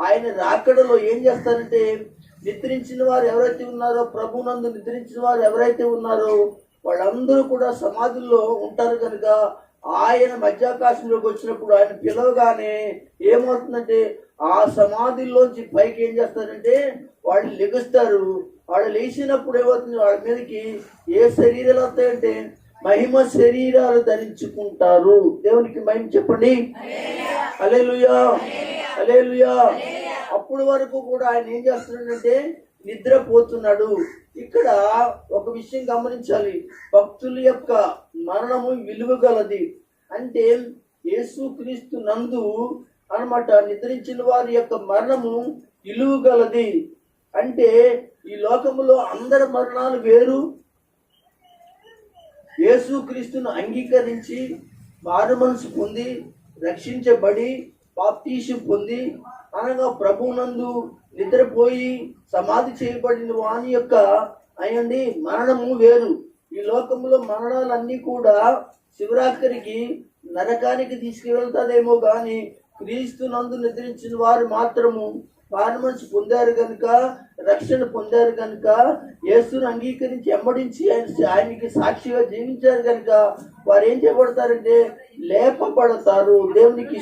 ఆయన రాకడలో ఏం చేస్తారంటే, నిద్రించిన వారు ఎవరైతే ఉన్నారో, ప్రభునందు నిద్రించిన వారు ఎవరైతే ఉన్నారో వాళ్ళందరూ కూడా సమాధుల్లో ఉంటారు కనుక ఆయన మధ్యాకాశంలోకి వచ్చినప్పుడు ఆయన పిలవగానే ఏమవుతుందంటే ఆ సమాధుల్లోంచి పైకి ఏం చేస్తారంటే వాళ్ళు లెగుస్తారు. వాళ్ళు లేచినప్పుడు ఏమవుతుంది, వాళ్ళ మీదకి ఏ శరీరాలు వస్తాయంటే మహిమ శరీరాలు ధరించుకుంటారు. దేవునికి మహిమ చెప్పండి. హల్లెలూయా, హల్లెలూయా. అప్పుడు వరకు కూడా ఆయన ఏం చేస్తున్నాడంటే నిద్రపోతున్నాడు. ఇక్కడ ఒక విషయం గమనించాలి, భక్తుల యొక్క మరణము విలువ గలది. అంటే యేసుక్రీస్తు నందు అన్నమాట నిద్రించిన వారి యొక్క మరణము విలువ గలది. అంటే ఈ లోకములో అందరి మరణాలు వేరు. యేసుక్రీస్తును అంగీకరించి మారు మనసు పొంది రక్షించబడి బాప్తీసు పొంది అనగా ప్రభువునందు నిద్రపోయి సమాధి చేయబడిన వాని యొక్క అయ్యండి మరణము వేరు. ఈ లోకంలో మరణాలన్నీ కూడా శివరాత్రికి నరకానికి తీసుకువెళ్తాదేమో కానీ క్రీస్తు నందు నిద్రించిన వారు మాత్రము మారు మనసు పొందారు కనుక, రక్షణ పొందారు కనుక, యేసును అంగీకరించి వెంబడించి ఆయనకి సాక్షిగా జీవించారు కనుక వారు ఏం చేయబడతారంటే లేపబడతారు. దేవునికి